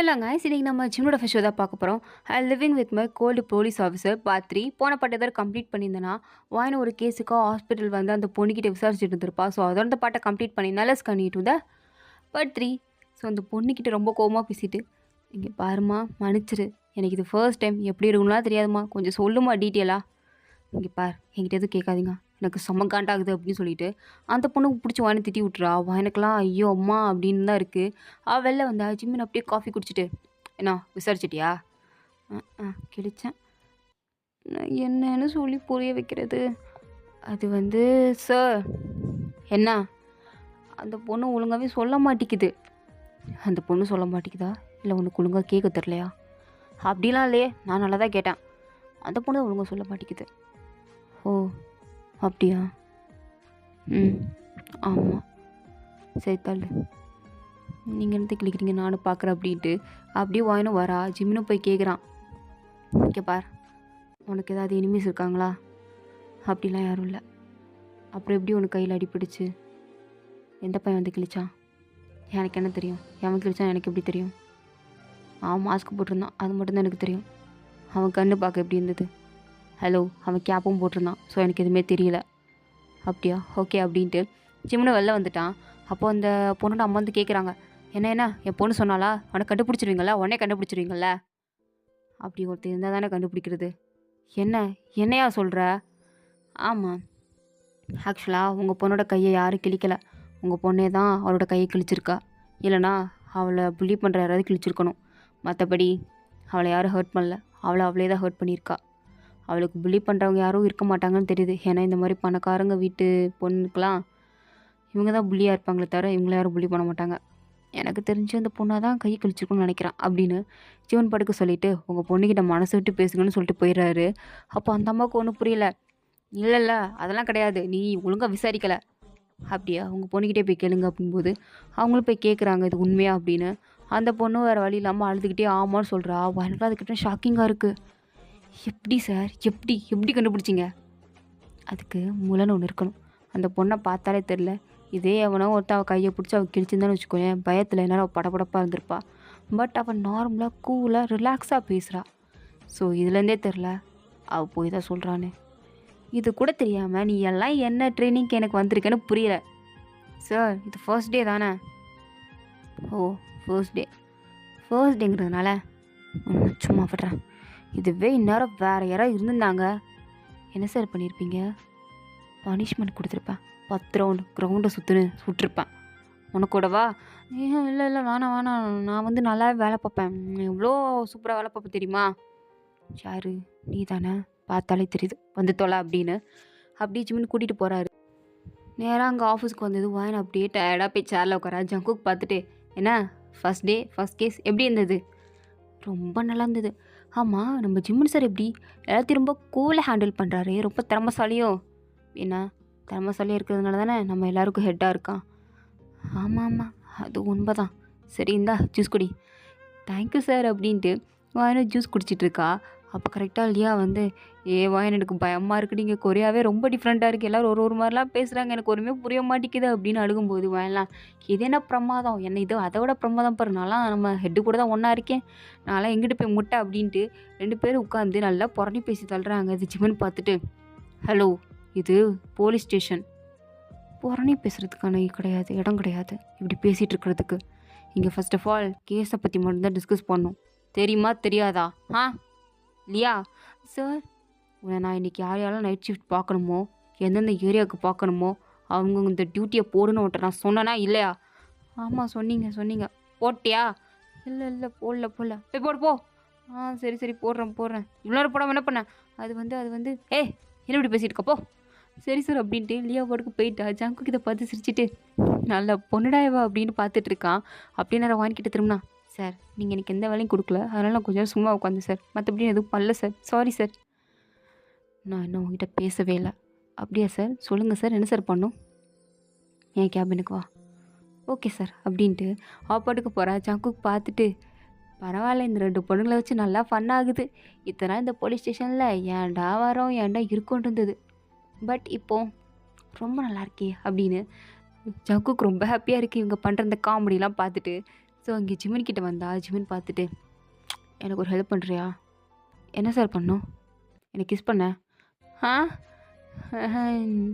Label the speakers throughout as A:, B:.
A: Hello guys, இன்னைக்கு நம்ம ஜிம்மோட first show தான் பார்க்க போகிறோம். I living with my cold police officer part 3. போன பாட்டை ஏதாவது கம்ப்ளீட் பண்ணியிருந்தேன்னா வாயின ஒரு கேஸுக்காக ஹாஸ்பிட்டல் வந்து அந்த பொண்ணுக்கிட்ட விசாரிச்சுட்டு இருந்திருப்பா. ஸோ அதோட அந்த பாட்டை கம்ப்ளீட் பண்ணியிருந்தேன். Let's continue to the part 3. So அந்த பொண்ணுக்கிட்ட ரொம்ப கோவமாக பேசிட்டு, இங்கே பாருமா, மன்னிச்சிரு, எனக்கு இது ஃபர்ஸ்ட் டைம், எப்படி இருக்கும்லாம் தெரியாதுமா, கொஞ்சம் சொல்லுமா டீட்டெயிலாக. இங்கே பார், என்கிட்ட எதுவும் கேட்காதீங்க, எனக்கு செம்ம காண்டாகுது அப்படின்னு சொல்லிட்டு அந்த பொண்ணுக்கு பிடிச்சி வாயினை திட்டி விட்டுறா. வாயினுக்கெல்லாம் ஐயோ அம்மா அப்படின்னு தான் இருக்குது. வெளில வந்தா ஜிம்மின் அப்படியே காஃபி குடிச்சிட்டு, என்ன விசாரிச்சிட்டியா? கிழிச்சேன். நான் என்னன்னு சொல்லி புரிய வைக்கிறது? அது வந்து சார், என்ன அந்த பொண்ணு ஒழுங்காகவே சொல்ல மாட்டேங்குது. அந்த பொண்ணு சொல்ல மாட்டேங்குதா இல்லை உனக்கு ஒழுங்காக கேட்க தெரிலையா? அப்படிலாம் இல்லையே, நான் நல்லா தான் கேட்டேன். அந்த பொண்ணு தான் ஒழுங்காக சொல்ல மாட்டேங்குது. ஓ அப்படியா? ஆமாம். சரி தள்ளு, நீங்கள் என்ன கிளிக்கிறீங்க, நானும் பார்க்குறேன் அப்படின்ட்டு அப்படியே வாயினும் வரா. ஜிம்மினும் போய் கேட்குறான், இங்கே பார், உனக்கு ஏதாவது எனிமீஸ் இருக்காங்களா? அப்படிலாம் யாரும் இல்லை. அப்புறம் எப்படி உனக்கு கையில் அடிப்பிடிச்சு? எந்த பையன் வந்து கிழிச்சான்? எனக்கு என்ன தெரியும்? எவன் கிழிச்சான் எனக்கு எப்படி தெரியும்? அவன் மாஸ்க் போட்டிருந்தான், அது மட்டும்தான் எனக்கு தெரியும். அவன் கண்ணு பார்க்க எப்படி இருந்தது? ஹலோ, அவன் கேப்பும் போட்டிருந்தான். ஸோ எனக்கு எதுவுமே தெரியல. அப்படியா? ஓகே அப்படின்ட்டு ஜிம்னு வெளில வந்துட்டான். அப்போது அந்த பொண்ணோட அம்மா வந்து கேட்குறாங்க, என்ன என் பொண்ணு சொன்னாலா? உடனே கண்டுபிடிச்சிருவீங்களா? உடனே கண்டுபிடிச்சிருவீங்கள? அப்படி ஒருத்தர் இருந்தால் தானே கண்டுபிடிக்கிறது. என்னையா சொல்கிற? ஆமாம், ஆக்சுவலாக உங்கள் பொண்ணோட கையை யாரும் கிழிக்கலை. உங்கள் பொண்ணே தான் அவளோட கையை கிழிச்சிருக்கா. இல்லைனா அவளை புள்ளி பண்ணுற யாராவது கிழிச்சிருக்கணும். மற்றபடி அவளை யாரும் ஹர்ட் பண்ணல. அவளே தான் ஹர்ட் பண்ணியிருக்கா. அவளுக்கு புள்ளி பண்ணுறவங்க யாரும் இருக்க மாட்டாங்கன்னு தெரியுது. ஏன்னா இந்த மாதிரி பணக்காரங்க வீட்டு பொண்ணுக்கெலாம் இவங்க தான் புள்ளியாக இருப்பாங்களே தவிர இவங்கள யாரும் புள்ளி பண்ண மாட்டாங்க. எனக்கு தெரிஞ்சு அந்த பொண்ணாக தான் கை கழிச்சிருக்குன்னு நினைக்கிறேன் அப்படின்னு ஜீவன் படுக்க சொல்லிவிட்டு, உங்கள் பொண்ணுக்கிட்ட மனசு விட்டு பேசுங்கன்னு சொல்லிட்டு போயிடுறாரு. அப்போ அந்த அம்மாவுக்கு ஒன்றும் புரியல. இல்லை அதெல்லாம் கிடையாது, நீ ஒழுங்காக விசாரிக்கலை. அப்படியா? உங்கள் பொண்ணுக்கிட்டே போய் கேளுங்க அப்படிங்கும்போது அவங்களும் போய் கேட்குறாங்க, இது உண்மையா அப்படின்னு. அந்த பொண்ணு வேறு வழி இல்லாமல் அழுதுகிட்டே ஆமான்னு சொல்கிறா. எனக்கு அதுக்கிட்ட ஷாக்கிங்காக இருக்குது. எப்படி சார், எப்படி கண்டுபிடிச்சிங்க? அதுக்கு முலன்னு ஒன்று இருக்கணும். அந்த பொண்ணை பார்த்தாலே தெரில. இதே எவனோ ஒருத்தன் அவள் கையை பிடிச்சி அவள் கிழிச்சிருந்தான்னு வச்சுக்கோயேன், பயத்தில் என்னால் அவள் படப்படப்பாக இருந்திருப்பா. பட் அவள் நார்மலாக கூலாக ரிலாக்ஸாக பேசுகிறா. ஸோ இதுலேருந்தே தெரில அவள் போய் தான் சொல்கிறான்னு. இது கூட தெரியாமல் நீ எல்லாம் என்ன ட்ரைனிங்க்கு எனக்கு வந்திருக்கேன்னு புரியல. சார், இது ஃபர்ஸ்ட் டே தானே? ஓ ஃபர்ஸ்ட் டேங்கிறதுனால சும்மா விடுறேன். இதுவே இந்நேரம் வேறு யாராவது இருந்திருந்தாங்க என்ன சார் பண்ணியிருப்பீங்க? பனிஷ்மெண்ட் கொடுத்துருப்பேன். 10 ரவுண்டு கிரவுண்டை சுட்டிருப்பேன். உனக்கூடவா? இல்லை வேணாம், நான் வந்து நல்லாவே வேலை பார்ப்பேன். எவ்வளோ சூப்பராக வேலை பார்ப்பேன் தெரியுமா? யாரு? நீ தானே? பார்த்தாலே தெரியுது, வந்து தொலை அப்படின்னு அப்படியே ஜிம்மின்னு கூட்டிகிட்டு போகிறாரு. நேராக அங்கே ஆஃபீஸ்க்கு வந்தது வாயின் அப்படியே டயர்டாக போய் சேரில் உட்காரா. ஜங்குக்கு பார்த்துட்டு, என்ன ஃபஸ்ட் டே ஃபஸ்ட் கேஸ் எப்படி இருந்தது? ரொம்ப நல்லா இருந்தது. ஆமாம், நம்ம ஜிம்மன் சார் எப்படி எல்லாத்தையும் ரொம்ப கூலாக ஹேண்டில் பண்ணுறாரு, ரொம்ப திறமசாலியோ? என்ன திறமசாலியாக இருக்கிறதுனால தானே நம்ம எல்லாருக்கும் ஹெட்டாக இருக்கான். ஆமாம், அது உண்மை தான். சரி, இந்தா ஜூஸ் குடி. தேங்க்யூ சார் அப்படின்ட்டு வாயின ஜூஸ் குடிச்சிட்ருக்கா. அப்போ கரெக்டாக லியா வந்து, வாயின் எனக்கு பயமாக இருக்குது, நீங்கள் கொரியாவே ரொம்ப டிஃப்ரெண்ட்டாக இருக்குது, எல்லோரும் ஒரு மாதிரிலாம் பேசுகிறாங்க, எனக்கு ஒருமே புரிய மாட்டேங்குது அப்படின்னு அழுகும்போது வாயிலாம், இது என்ன பிரமாதம், என்ன இது அதை விட பிரமாதம் பாரு, நான்லாம் நம்ம ஹெட்டு கூட தான் ஒன்றா இருக்கேன், நான்லாம் எங்கிட்ட போய் முட்டை அப்படின்ட்டு 2 பேரும் உட்காந்து நல்லா புரணி பேசி தள்ளுறாங்க. அது ஜிம்மன் பார்த்துட்டு, ஹலோ, இது போலீஸ் ஸ்டேஷன், புரணி பேசுகிறதுக்கான இடம் கிடையாது இப்படி பேசிகிட்டு இருக்கிறதுக்கு. இங்கே ஃபர்ஸ்ட் ஆஃப் ஆல் கேஸை பற்றி மட்டும்தான் டிஸ்கஸ் பண்ணணும், தெரியுமா தெரியாதா? லியா சார், உன்னை நான் இன்றைக்கி யாரையாலும் நைட் ஷிஃப்ட் பார்க்கணுமோ, எந்தெந்த ஏரியாவுக்கு பார்க்கணுமோ அவங்க இந்த டியூட்டியை போடணும் விட்ட நான் சொன்னேனா இல்லையா? ஆமாம் சொன்னீங்க. போட்டியா? இல்லை போடல போய் போடு போ. சரி போடுறேன். இவ்வளோ நேரம் போடாமல் என்ன பண்ணேன்? அது வந்து என்ன இப்படி பேசிகிட்டு இருக்கப்போ? சரி சார் அப்படின்ட்டு லியா போட்டுக்கு போயிட்டா. ஜங்குக்கு இதை பார்த்து சிரிச்சிட்டு, நல்ல பொண்ணுடாயவா அப்படின்னு பார்த்துட்டு இருக்கான். அப்படியே நேரம் வாங்கிக்கிட்டு திரும்பினா, சார் நீங்கள் எனக்கு எந்த வேலையும் கொடுக்கல, அதனால் நான் கொஞ்சம் சும்மா உட்காந்து சார், மற்றபடி எதுவும் பண்ணல சார், சாரி சார். நான் இன்னும் உங்ககிட்ட பேசவே இல்லை. அப்படியா சார், சொல்லுங்கள் சார், என்ன சார் பண்ணும்? என் கேபினுக்கு வா. ஓகே சார் அப்படின்ட்டு ஆப்பாட்டுக்கு போகிறா. ஜங்குக்கு பார்த்துட்டு, பரவாயில்ல, இந்த 2 பொண்ணுங்களை வச்சு நல்லா ஃபன் ஆகுது. இத்தனை நாள் இந்த போலீஸ் ஸ்டேஷனில் ஏன்டா வரோம் ஏன்டா இருக்கோன்னு இருந்தது, பட் இப்போது ரொம்ப நல்லா இருக்கே அப்படின்னு ஜங்குக்கு ரொம்ப ஹாப்பியாக இருக்குது இவங்க பண்ணுற இந்த காமெடிலாம் பார்த்துட்டு. ஸோ இங்கே ஜிமின் கிட்ட வந்தா ஜிமின் பார்த்துட்டு எனக்கு ஒரு ஹெல்ப் பண்ணுறியா? என்ன சார் பண்ணும்? எனக்கு கிஸ் பண்ண. ஆ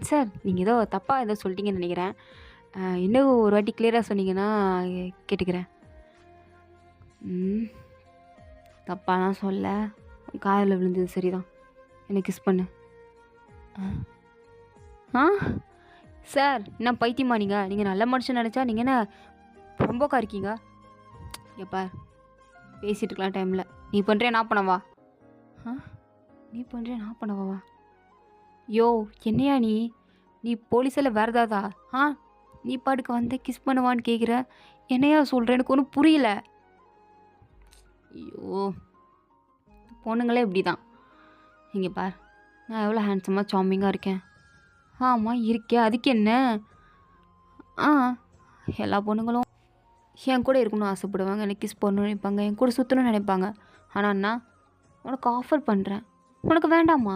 A: சார் நீங்கள் ஏதோ தப்பாக ஏதோ சொல்லிட்டீங்கன்னு நினைக்கிறேன். இன்னும் ஒரு வாட்டி கிளியராக சொன்னீங்கன்னா கேட்டுக்கிறேன். தப்பாலாம் சொல்ல, காதில் விழுந்தது சரிதான். எனக்கு கிஸ் பண்ணு. ஆ சார் என்ன பைத்தியமா நீங்கள் நல்ல மனுஷன் நினச்சா நீங்கள் என்ன ரொம்பக்கா இருக்கீங்க? எப்பா பேசிகிட்டு இருக்கலாம் டைமில் நீ பண்ணுறியா நான் பண்ணவா? நீ பண்ணுறியா நான் பண்ணவா? யோ என்னையா நீ போலீஸில் வேறு ஏதாவதா? நீ பாட்டுக்கு வந்து கிஸ் பண்ணுவான்னு கேட்குற, என்னையா சொல்கிற? எனக்கு ஒன்றும் புரியல. ஐயோ பொண்ணுங்களே இப்படி தான். இங்கே பார், நான் எவ்வளோ ஹேண்ட்ஸமாக சாமிங்காக இருக்கேன். ஆமாம் இருக்கேன், அதுக்கு என்ன? எல்லா பொண்ணுங்களும் என் கூட இருக்கணும்னு ஆசைப்படுவாங்க, எனக்கு கிஸ் பண்ணணும்னு நினைப்பாங்க, என் கூட சுற்றணும்னு நினைப்பாங்க. ஆனால் நான் உனக்கு ஆஃபர் பண்ணுறேன், உனக்கு வேண்டாமா?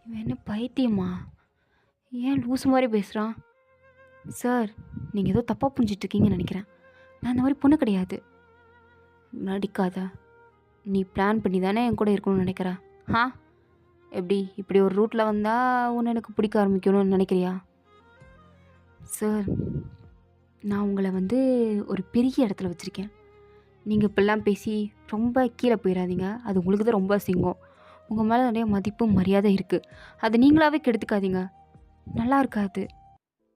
A: இவன் என்ன பைத்தியமா? ஏன் லூஸ் மாதிரி பேசுகிறான்? சார் நீங்கள் ஏதோ தப்பாக புரிஞ்சிட்ருக்கீங்கன்னு நினைக்கிறேன். நான் அந்த மாதிரி பொண்ணு கிடையாது. நடிக்காத. நீ பிளான் பண்ணி தானே என் கூட இருக்கணும்னு நினைக்கிற? எப்படி இப்படி ஒரு ரூட்டில் வந்தால் உன்னை எனக்கு பிடிக்க ஆரம்பிக்கணும்னு நினைக்கிறியா? சார் நான் உங்களை ஒரு பெரிய இடத்துல வச்சுருக்கேன். நீங்கள் இப்படிலாம் பேசி ரொம்ப கீழே போயிடாதீங்க. அது உங்களுக்கு தான் ரொம்ப அசிங்கம். உங்கள் மேலே நிறைய மதிப்பு மரியாதை இருக்குது. அதை நீங்களாகவே கெடுத்துக்காதீங்க. நல்லா இருக்காது,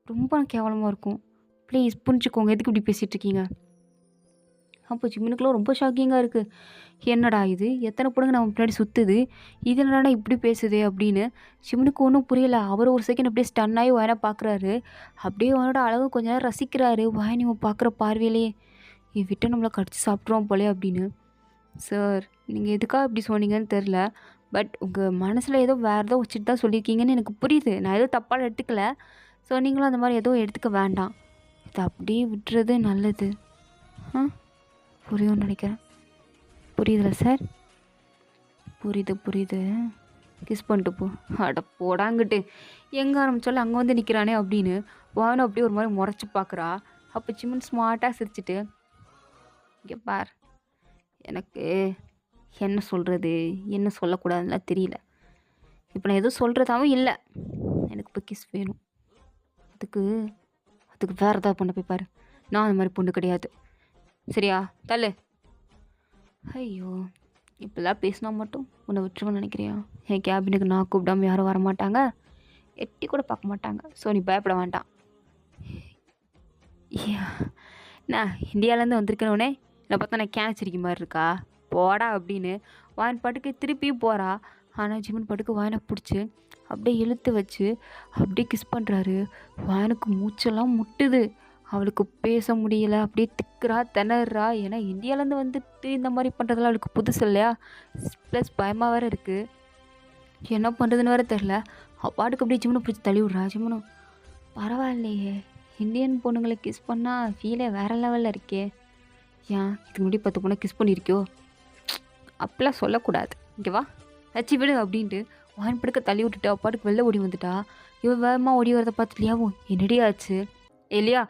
A: ரொம்ப கேவலமாக இருக்கும். ப்ளீஸ் புரிஞ்சுக்கோங்க. எதுக்கு இப்படி பேசிகிட்ருக்கீங்க? அப்போ ஜிமினுக்குலாம் ரொம்ப ஷாக்கிங்காக இருக்குது. என்னடா இது, எத்தனை பொண்ணுங்க நம்ம பின்னாடி சுற்றுது, இது என்னடா இப்படி பேசுது அப்படின்னு ஜிமினுக்கு ஒன்றும் புரியலை. அவர் ஒரு செகண்ட் அப்படியே ஸ்டன்னாகி வாயனை பார்க்குறாரு. அப்படியே அவனோட அழகு கொஞ்ச நேரம் ரசிக்கிறாரு. வாயனை பார்க்குற பார்வையிலேயே விட்டு நம்மளை கடிச்சு சாப்பிட்றோம் போலே அப்படின்னு. சார் நீங்கள் எதுக்காக இப்படி சொன்னீங்கன்னு தெரில, பட் உங்கள் மனசில் ஏதோ வேறு ஏதோ வச்சுட்டு தான் சொல்லியிருக்கீங்கன்னு எனக்கு புரியுது. நான் எதுவும் தப்பாக எடுத்துக்கல. ஸோ நீங்களும் அந்த மாதிரி எதுவும் எடுத்துக்க வேண்டாம். இது அப்படியே விட்டுறது நல்லது. புரியும்னு நினைக்கிறேன். புரியுதுல சார்? புரியுது. கிஸ் பண்ணிட்டு போ. அட போடாங்கிட்டு, எங்கே ஆரம்பித்தாலும் அங்கே வந்து நிற்கிறானே அப்படின்னு வானும் அப்படியே ஒரு மாதிரி முறைச்சி பார்க்குறா. அப்போ சிம்மன் ஸ்மார்ட்டாக சிரிச்சிட்டு, இங்கே பார், எனக்கு என்ன சொல்கிறது என்ன சொல்லக்கூடாதுன்னா தெரியல. இப்போ நான் எதுவும் சொல்கிறதாவும் இல்லை. எனக்கு இப்போ கிஸ் வேணும். அதுக்கு வேறு ஏதாவது பொண்ணை போய் பாரு. நான் அந்த மாதிரி பொண்ணு கிடையாது. சரியா? தள்ளு. ஐயோ இப்போல்லாம் பேசினா மட்டும் உன்னை விட்டுருவேன்னு நினைக்கிறியா? என் கேபினுக்கு நான் கூப்பிடாம யாரும் வரமாட்டாங்க, எட்டி கூட பார்க்க மாட்டாங்க. ஸோ நீ பயப்பட வேண்டாம். நான் இந்தியாவிலேருந்து வந்திருக்கேனே என்னை பார்த்தா நான் கேனச்சிரிக்க மாதிரி இருக்கா? போடா அப்படின்னு வாயின் பாட்டுக்கு திருப்பியும் போகிறா. ஆனால் ஜிமன் பாட்டுக்கு வாயனை பிடிச்சி அப்படியே இழுத்து வச்சு அப்படியே கிஸ் பண்ணுறாரு. வாயனுக்கு மூச்செல்லாம் முட்டுது. அவளுக்கு பேச முடியல, அப்படியே திக்கிறா திணறா. ஏன்னா இந்தியாவிலேருந்து வந்துட்டு இந்த மாதிரி பண்ணுறதுலாம் அவளுக்கு புதுசு இல்லையா? ப்ளஸ் பயமாக வேறு இருக்குது. என்ன பண்ணுறதுன்னு வேறு தெரில. அப்பாட்டுக்கு அப்படியே ஜிம்மனை பிடிச்சி தள்ளி விட்றா. ஜிம்மனும் பரவாயில்லையே, இந்தியன் பொண்ணுங்களை கிஸ் பண்ணால் ஃபீலே வேறு லெவலில் இருக்கே. ஏன் இதுக்கு முன்னாடி 10 பொண்ணை கிஸ் பண்ணியிருக்கியோ? அப்படிலாம் சொல்லக்கூடாது. இங்கே வா வச்சு விடு அப்படின்ட்டு வான் படுக்க தள்ளி விட்டுட்டு அப்பாட்டுக்கு வெளில ஓடி வந்துட்டா. இவன் வேகமாக ஓடி வரதை பார்த்து இல்லையாவும் என்னடி ஆச்சு இல்லையா?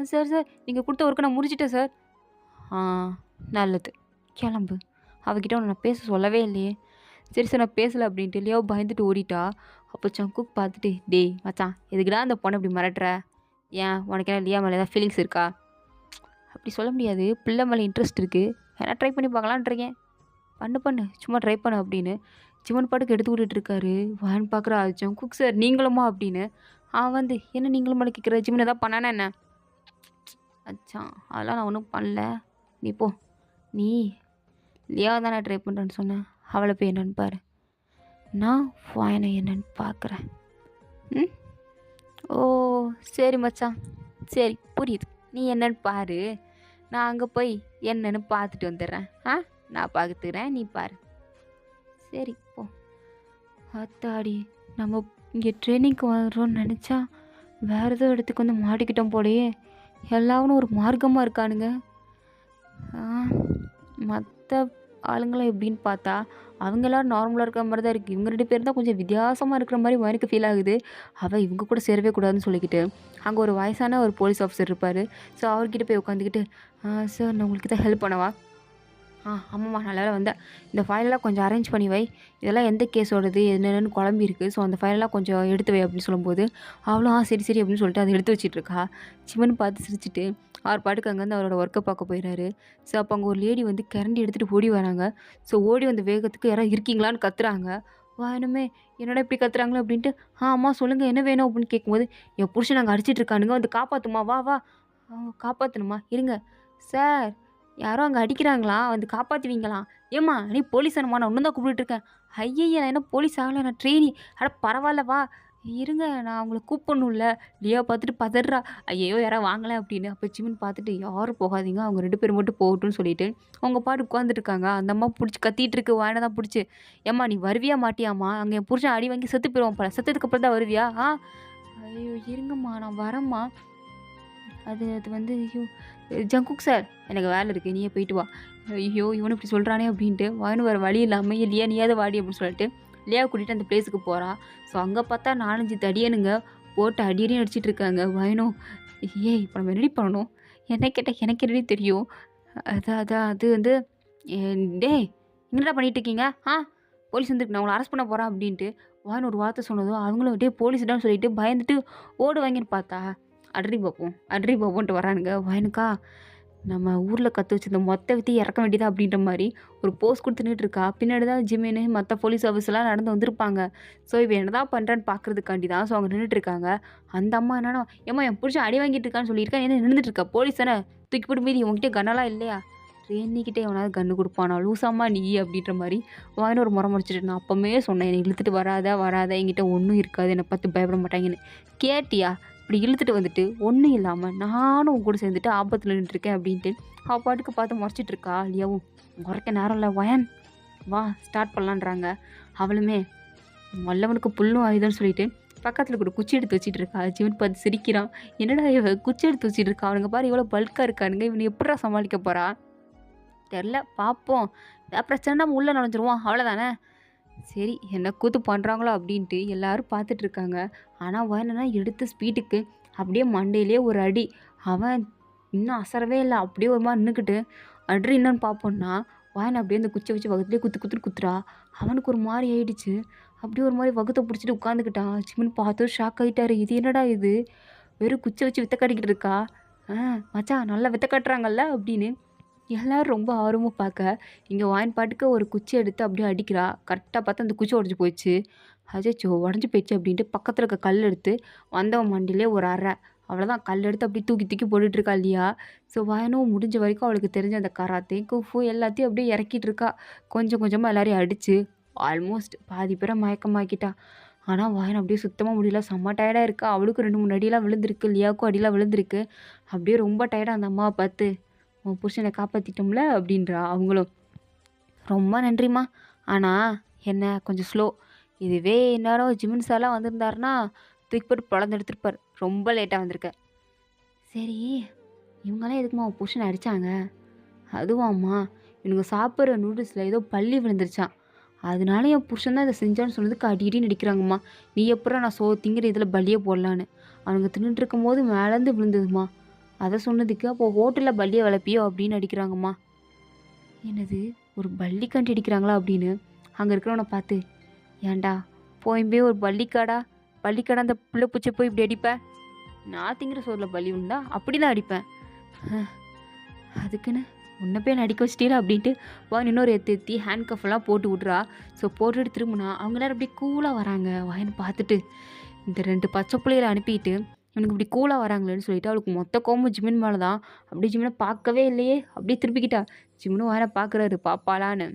A: சார் நீங்கள் கொடுத்த ஒர்க்கை நான் முடிச்சிட்டேன் சார். நல்லது, கிளம்பு. அவகிட்ட உன்னை நான் பேச சொல்லவே இல்லையே. சரி சார் நான் பேசலை அப்படின்ட்டு இல்லையா பயந்துட்டு ஓடிட்டா. அப்போ சங்குக் பார்த்துட்டு, டேய் மச்சான் எதுக்குடா அந்த பொண்ணை இப்படி மிரட்டுற? ஏன் உனக்கு என்ன லியா மேலே ஏதாவது ஃபீலிங்ஸ் இருக்கா? அப்படி சொல்ல முடியாது, பிள்ளை மேலே இன்ட்ரெஸ்ட் இருக்குது, ஏன்னா ட்ரை பண்ணி பார்க்கலான்ட்ருக்கேன். பண்ணு சும்மா ட்ரை பண்ணு அப்படின்னு ஜிமன் பாட்டுக்கு எடுத்து விட்டுட்டுருக்காரு. வான் பார்க்குறா ஜங்குக் சார் நீங்களுமா அப்படின்னு. என்ன நீங்களும் மேலே கேட்குற? ஜிமன் எதாவது பண்ணானா என்ன? அச்சான் அதெல்லாம் நான் ஒன்றும் பண்ணல, நீ போ. நீ லியா தானே ட்ரை பண்ணுறேன்னு சொன்னேன், அவளை போய் என்னன்னு பாரு. நான் வாயனை என்னன்னு பார்க்குறேன். ஓ சரி மச்சான், சரி புரியுது. நீ என்னன்னு பாரு, நான் அங்கே போய் என்னன்னு பார்த்துட்டு வந்துடுறேன். நான் பார்த்துக்கிறேன், நீ பாரு. சரி போ. அத்தாடி, நம்ம இங்கே ட்ரைனிங்க்கு வரோன்னு நினச்சா வேறு ஏதோ இடத்துக்கு மாட்டிக்கிட்டோம் போலையே. எல்லாரும் ஒரு மார்க்கமாக இருக்கானுங்க. மற்ற ஆளுங்களாம் எப்படின்னு பார்த்தா அவங்க எல்லாரும் நார்மலாக இருக்கிற மாதிரி தான் இருக்குது. இவங்க 2 பேரும் தான் கொஞ்சம் வித்தியாசமாக இருக்கிற மாதிரி எனக்கு ஃபீல் ஆகுது. அவள் இவங்க கூட சேரவே கூடாதுன்னு சொல்லிக்கிட்டு அங்கே ஒரு வயசான ஒரு போலீஸ் ஆஃபீஸர் இருப்பார். ஸோ அவர்கிட்ட போய் உட்காந்துக்கிட்டு, சார் நான் உங்களுக்கு தான் ஹெல்ப் பண்ணவா? ஆமாம்மா நல்ல வேளை வந்தேன். இந்த ஃபைலெல்லாம் கொஞ்சம் அரேஞ்ச் பண்ணி வை. இதெல்லாம் எந்த கேஸோடது என்னென்னு குழம்பியிருக்கு. ஸோ அந்த ஃபைலெல்லாம் கொஞ்சம் எடுத்து வை அப்படின்னு சொல்லும்போது அவளும் சரி சரி அப்படின்னு சொல்லிட்டு அதை எடுத்து வச்சிட்ருக்கா. சிவன் பார்த்து சிரிச்சுட்டு அவர் பாட்டுக்கு அங்கேருந்து அவரோட ஒர்க்கை பார்க்க போயிடுறாரு. ஸோ அப்போ அங்கே ஒரு லேடி வந்து கரண்டி எடுத்துகிட்டு ஓடி வராங்க. ஸோ ஓடி வந்த வேகத்துக்கு யாராவது இருக்கீங்களான்னு கத்துறாங்க. வாயனுமே என்னடா இப்படி கத்துறாங்களே அப்படின்ட்டு, அம்மா சொல்லுங்கள் என்ன வேணும் அப்படின்னு கேட்கும்போது, என் புருஷன் நாங்கள் அடிச்சிட்டு இருக்கானுங்க வந்து காப்பாற்றுமா வா வா. காப்பாற்றணுமா இருங்க சார், யாரோ அங்கே அடிக்கிறாங்களா வந்து காப்பாற்றுவீங்களா? ஏம்மா நீ போலீஸ் அனுமா நான் ஒன்றும் தான் கூப்பிட்டுருக்கேன். ஐயய்ய நான் என்ன போலீஸ் ஆகலை, நான் ட்ரெயினி. பரவாயில்ல வா இருங்க நான் அவங்கள கூப்பிடணும்ல. லியா பார்த்துட்டு பதறா, ஐயோ யாரோ வாங்கலை அப்படின்னு. அப்போ சிமின் பார்த்துட்டு யாரும் போகாதீங்க, அவங்க 2 பேர் மட்டும் போகட்டும்னு சொல்லிட்டு அவங்க பாட்டு உட்காந்துட்டு இருக்காங்க. அந்த அம்மா பிடிச்சி கத்திட்டு இருக்கு, வாயினை தான் பிடிச்சி, ஏம்மா நீ வருவியா மாட்டியாம்மா? அங்கே என் புருஷன் அடி வாங்கி செத்து போயிடுவான் போல, செத்ததுக்கு அப்புறம் தான் வருவியா? ஐயோ இருங்கம்மா நான் வரேம்மா. அது அது வந்து ஐயோ ஜங்குக் சார் எனக்கு வேலை இருக்குது நீயே போயிட்டு வா. ஐயோ இவனு இப்படி சொல்கிறானே அப்படின்ட்டு வாயினு வர வழி இல்லாமல் லியா நீயாவது வாடி அப்படின்னு சொல்லிட்டு லியாவை கூட்டிகிட்டு அந்த பிளேஸுக்கு போகிறா. ஸோ அங்கே பார்த்தா 4-5 தடியனுங்க போட்டு அடியடியும் அடிச்சிட்டு இருக்காங்க. வாயினும் இப்போ நம்ம ரெடி பண்ணணும், என்ன கேட்டால் எனக்கு ரெடி தெரியும். அது வந்து டேய் என்னடா பண்ணிட்டு இருக்கீங்க? போலீஸ் வந்துருக்கு நான் உங்களை அரெஸ்ட் பண்ண போகிறேன் அப்படின்ட்டு வாயின்னு ஒரு வார்த்தை சொன்னதும் அவங்களும் டே போலீஸ்டான்னு சொல்லிட்டு பயந்துட்டு ஓடுவாங்கன்னு பார்த்தா அட்ரி பாப்போன்ட்டு வரானுங்க. வாயனுக்கா நம்ம ஊரில் கற்று வச்சிருந்த மொத்த வித்தி இறக்க வேண்டியதா அப்படின்ற மாதிரி ஒரு போஸ்ட் கொடுத்துட்டு இருக்கா. பின்னாடி தான் ஜிமின்னு மற்ற போலீஸ் ஆஃபீஸ்லாம் நடந்து வந்திருப்பாங்க. ஸோ இவன் என்னதான் பண்ணுறான்னு பார்க்குறதுக்காண்டி தான் ஸோ அவங்க நின்றுட்டுருக்காங்க. அந்த அம்மா என்னன்னா என் புருஷன் அடி வாங்கிட்டு இருக்கான்னு சொல்லியிருக்கேன், என்ன நின்றுட்டு இருக்கா? போலீஸ் தானே தூக்கி போட்டு மீறி உங்ககிட்ட கன்னெல்லாம் இல்லையா? ட்ரெயினிக்கிட்டே எவனாவது கன்று கொடுப்பானா லூசாமா நீ அப்படின்ற மாதிரி வாயின்னு ஒரு முறை முடிச்சுட்டு நான் அப்போமே சொன்னேன் என்னை இழுத்துட்டு வராத என்கிட்ட ஒன்றும் இருக்காது, என்னை பார்த்து பயப்பட மாட்டாங்கன்னு. கேட்டியா? இப்படி இழுத்துட்டு வந்துட்டு ஒன்றும் இல்லாமல் நானும் உங்க கூட சேர்ந்துட்டு ஆபத்தில் நின்றுருக்கேன் அப்படின்ட்டு அவள் பாட்டுக்கு பார்த்து முறைச்சிட்டு இருக்கா. லியாவும் குறைக்க நேரம் இல்லை வயன் வா ஸ்டார்ட் பண்ணலான்றாங்க. அவளுமே வல்லவனுக்கு புல்லும் ஆயுதம்னு சொல்லிட்டு பக்கத்தில் கூட குச்சி எடுத்து வச்சிட்டு இருக்கா. ஜீவன் பார்த்து சிரிக்கிறான், என்னடா இவ குச்சி எடுத்து வச்சிட்டு இருக்கா, அவனுங்க பாரு இவ்வளோ பல்காக இருக்கானுங்க, இவனை எப்படா சமாளிக்க போகிறா தெரில, பார்ப்போம். ஏதாவது பிரச்சனை நம்ம உள்ளே நுழைஞ்சிருவோம் அவ்வளோதானே. சரி என்ன கூத்து பண்ணுறாங்களோ அப்படின்ட்டு எல்லாரும் பார்த்துட்ருக்காங்க. ஆனால் வேணுன்னா எடுத்த ஸ்பீடுக்கு அப்படியே மண்டையிலே ஒரு அடி. அவன் இன்னும் அசரவே இல்லை, அப்படியே ஒரு மாதிரி நின்றுக்கிட்டு அட்ரி என்னன்னு பார்ப்போன்னா வாயனை அப்படியே அந்த குச்சி வச்சு வகுத்துலேயே குத்துறா. அவனுக்கு ஒரு மாதிரி ஆயிடுச்சு, அப்படியே ஒரு மாதிரி வகுத்தை பிடிச்சிட்டு உட்காந்துக்கிட்டான். சிம்னு பார்த்து ஷாக் ஆகிட்டாரு, இது என்னடா இது வெறும் குச்சை வச்சு வித்த காட்டிக்கிட்டு இருக்கா, மச்சான் நல்லா வித்த காட்டுறாங்கல்ல அப்படின்னு எல்லோரும் ரொம்ப ஆர்வமாக பார்க்க இங்கே வாயின் பாட்டுக்கு ஒரு குச்சி எடுத்து அப்படியே அடிக்கிறா. கரெக்டாக பார்த்தா அந்த குச்சி உடஞ்சி போயிடுச்சு. அஜய்ச்சோ உடஞ்சி போயிடுச்சு அப்படின்ட்டு பக்கத்தில் இருக்க கல் எடுத்து வந்தவன் மண்டிலே ஒரு அரை, அவ்வளோதான் கல் எடுத்து அப்படியே தூக்கி போட்டுட்ருக்கா இல்லையா. ஸோ வாயனும் முடிஞ்ச வரைக்கும் அவளுக்கு தெரிஞ்ச அந்த கராத்தே குஃபு எல்லாத்தையும் அப்படியே இறக்கிட்டு இருக்கா. கொஞ்சம் கொஞ்சமாக எல்லாரையும் அடித்து ஆல்மோஸ்ட் பாதி பேரை மயக்கமாக்கிட்டா. ஆனால் வாயன் அப்படியே சுத்தமாக முடியல, செம்ம டயர்டாக இருக்கா. அவளுக்கும் 2-3 அடியெல்லாம் விழுந்திருக்கு, லியாவுக்கும் அடியெல்லாம் விழுந்திருக்கு. அப்படியே ரொம்ப டயர்டாக அந்த அம்மாவை பார்த்து உன் புருஷனை காப்பாற்றிட்டோம்ல அப்படின்றா. அவங்களும் ரொம்ப நன்றிம்மா, ஆனால் என்ன கொஞ்சம் ஸ்லோ, இதுவே இந்நேரம் ஜிமின் சார்லாம் வந்திருந்தாருன்னா தூக்கி போட்டு பொழந்து எடுத்துருப்பார், ரொம்ப லேட்டாக வந்திருக்க. சரி இவங்களாம் எதுக்குமா உன் புருஷனை அடித்தாங்க? அதுவாம்மா இவனுங்க சாப்பிட்ற நூடுல்ஸில் ஏதோ பள்ளி விழுந்துருச்சான், அதனால என் புருஷன் தான் இதை செஞ்சான்னு சொன்னதுக்கு அடிக்கடி நடிக்கிறாங்கம்மா. நீ எப்பறம் நான் திங்கிற இதில் பள்ளியை போடலான்னு அவனுங்க தின்னுட்டு இருக்கும் போது மேலேருந்து விழுந்ததுமா, அதை சொன்னதுக்கு அப்போது ஹோட்டலில் பல்லியை வளர்ப்பியோ அப்படின்னு அடிக்கிறாங்கம்மா. என்னது ஒரு பள்ளிக்காண்டி அடிக்கிறாங்களா அப்படின்னு அங்கே இருக்கிறவனை பார்த்து, ஏன்டா போயும்பே ஒரு பள்ளிக்காடா அந்த பிள்ளை பூச்சை போய் இப்படி அடிப்பேன்? நான் திங்கிற சோறில் பள்ளி உண்டா அப்படி தான் அடிப்பேன், அதுக்குன்னு உன்னை போய் நடிக்க வச்சிட்டீங்களா அப்படின்ட்டு வாயின் இன்னொரு எத்தி ஹேண்ட் கஃப்லாம் போட்டு விட்றா. ஸோ போட்டுட்டு திரும்பினா அவங்க எல்லாரும் அப்படியே கூலாக வராங்க. வாயின்னு பார்த்துட்டு இந்த 2 பச்சை பிள்ளைகளை அனுப்பிட்டு இவனுக்கு இப்படி கூலாக வராங்களேன்னு சொல்லிட்டு அவளுக்கு மொத்த கோம்பு ஜிமின் மேலே தான். அப்படியே ஜிமினை பார்க்கவே இல்லையே, அப்படியே திருப்பிக்கிட்டா. ஜிமினும் வேற பார்க்குறாரு பாப்பாலான்னு.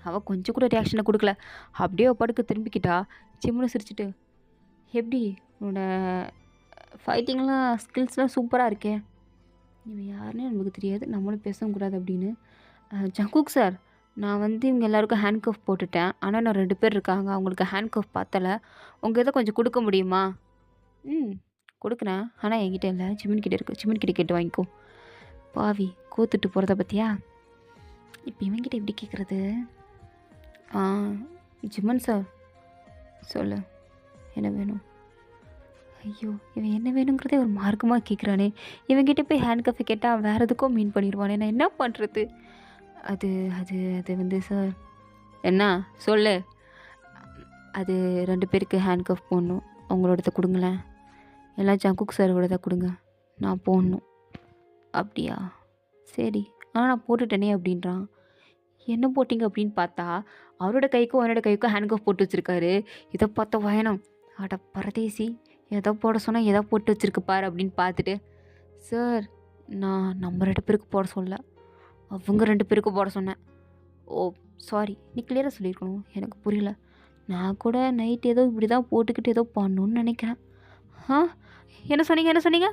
A: அவள் கொஞ்சம் கூட ரியாக்ஷனை கொடுக்கல, அப்படியே படுக்க திரும்பிக்கிட்டா. ஜிமினும் சிரிச்சுட்டு, எப்படி உன்னோட ஃபைட்டிங்லாம் ஸ்கில்ஸ்லாம் சூப்பராக இருக்கே, இவன் யாருன்னு நமக்கு தெரியாது, நம்மளும் பேசவும் கூடாது அப்படின்னு. ஜங்குக் சார் நான் வந்து இவங்க எல்லாருக்கும் ஹேண்ட் கஃப் போட்டுட்டேன், ஆனால் நான் 2 பேர் இருக்காங்க அவங்களுக்கு ஹேண்ட் கஃப் பார்த்தலை, உங்கள் இதை கொஞ்சம் கொடுக்க முடியுமா? கொடுக்குறேன், ஆனால் என்கிட்ட இல்லை, ஜிமின் கிட்டே இருக்குது, ஜிமின் கிட்டே கேட்டு வாங்கிக்கோ. பாவி கூத்துட்டு போகிறத பற்றியா? இப்போ இவங்கிட்ட எப்படி கேட்குறது? ஆ ஜிமன் சார் சொல்லு, என்ன வேணும்? ஐயோ! இவன் என்ன வேணுங்கிறதே ஒரு மார்க்கமாக கேட்குறானே. இவன்கிட்ட போய் ஹேண்ட் கஃப் கேட்டால் வேறு எதுக்கோ மீன் பண்ணிடுவானே. நான் என்ன பண்ணுறது? அது அது அது வந்து சார். என்ன சொல்லு. அது 2 பேருக்கு ஹேண்ட் கஃப் போடணும். உங்களோடத கொடுங்களேன். எல்லாம் ஜங்குக் சாரோடத கொடுங்க. நான் போடணும். அப்படியா? சரி. ஆனால் நான் போட்டுட்டேனே அப்படின்றான். என்ன போட்டிங்க அப்படின்னு பார்த்தா, அவரோட கைக்கும் அவனோட கைக்கும் ஹேண்ட் கஃப் போட்டு வச்சுருக்காரு. இதை பார்த்த வயனம், அட பரதேசி, எதை போட சொன்னால் எதை போட்டு வச்சுருக்கு பாரு அப்படின்னு பார்த்துட்டு, சார் நான் நம்ம 2 பேருக்கு போட சொல்லல, அவங்க 2 பேருக்கு போட சொன்னேன். ஓ சாரி, நீ கிளியராக சொல்லியிருக்கணும், எனக்கு புரியல. நான் கூட நைட் ஏதோ இப்படி தான் போட்டுக்கிட்டு ஏதோ பண்ணணுன்னு நினைக்கிறேன். ஆ என்ன சொன்னீங்க, என்ன சொன்னீங்க?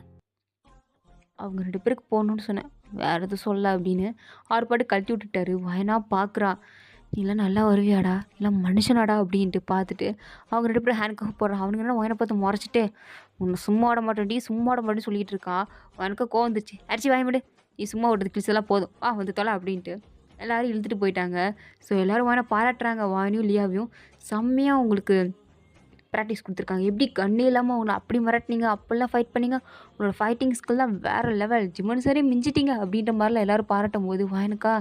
A: அவங்க 2 பேருக்கு போடணும்னு சொன்னேன், வேறு எதுவும் சொல்ல அப்படின்னு அவர் பாட்டு கழட்டி விட்டுட்டாரு. வயனா பார்க்குறா, நீலாம் நல்லா வருவியாடா, இல்லை மனுஷனாடா அப்படின்ட்டு பார்த்துட்டு அவங்க 2 பேரும் ஹேண்ட் கஃப் போடுறான். அவனுங்க என்ன வயனை பார்த்து முறைச்சிட்டு, உன்னை சும்மா விட மாட்டேன்டி, சும்மா விட மாட்டேன்னு சொல்லிட்டு இருக்கான். அவனுக்கு கோவம் வந்துச்சு, அடிச்சு வாயமிடு, நீ சும்மா விடுறது கிழிச்சு எல்லாம் போதும், வந்து தொலை அப்படின்ட்டு எல்லாரும் இழுத்துட்டு போயிட்டாங்க. ஸோ எல்லோரும் வாயனை பாராட்டுறாங்க, வாயனையும் லியாவையும். செம்மையாக உங்களுக்கு ப்ராக்டிஸ் கொடுத்துருக்காங்க. எப்படி கண்ணே இல்லாமல் உன்னை அப்படி மிரட்டினீங்க, அப்படிலாம் ஃபைட் பண்ணீங்க, உன்னோட ஃபைட்டிங் ஸ்கில்லாம் வேறு லெவல், ஜிம்மன் சாரே மிஞ்சிட்டீங்க அப்படின்ற மாதிரிலாம் எல்லோரும் பாராட்டும் போது வாயனுக்கா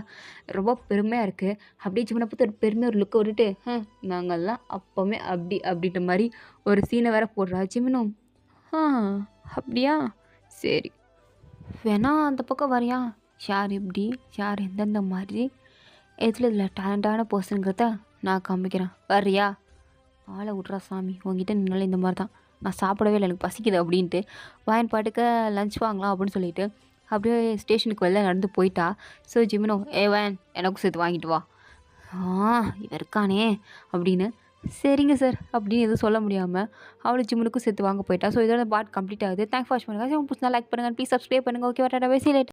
A: ரொம்ப பெருமையாக இருக்குது. அப்படியே ஜிம்மனை பற்றி ஒரு பெருமையாக ஒரு லுக்கை விட்டுட்டு, நாங்கள்லாம் அப்போவுமே அப்படி அப்படின்ற மாதிரி ஒரு சீனை வேற போடுறா. ஜிம்மனும் அப்படியா, சரி வேணா அந்த பக்கம் வரியா, யார் எப்படி, யார் எந்தெந்த மாதிரி, இதில் டேலண்டான பர்சனுங்கிறத நான் காமிக்கிறேன், வர்றியா? ஆளை விட்றா சாமி, உங்ககிட்ட நின்னால இந்த மாதிரி தான், நான் சாப்பிடவே இல்லை, எனக்கு பசிக்குது அப்படின்ட்டு வாயன் பாட்டுக்க லஞ்ச் வாங்கலாம் அப்படின்னு சொல்லிட்டு அப்படியே ஸ்டேஷனுக்கு வெளில நடந்து போயிட்டா. ஸோ ஜிமினோ, வேன் எனக்கும் சேர்த்து வாங்கிட்டு வா. இவன் இருக்கானே அப்படின்னு, சரிங்க சார் அப்படின்னு எதுவும் சொல்ல முடியாமல் அவளை ஜிம்முனுக்கும் சேர்த்து வாங்க போயிட்டா. ஸோ இதோட பார்ட் கம்ப்ளீட் ஆகுது. தேங்க்ஸ் ஃபார் வாட்சிங் பண்ணுங்கள். லைக் பண்ணுங்கள், ப்ளீஸ் சப்ஸ்கிரைப் பண்ணுங்கள். Okay, what light.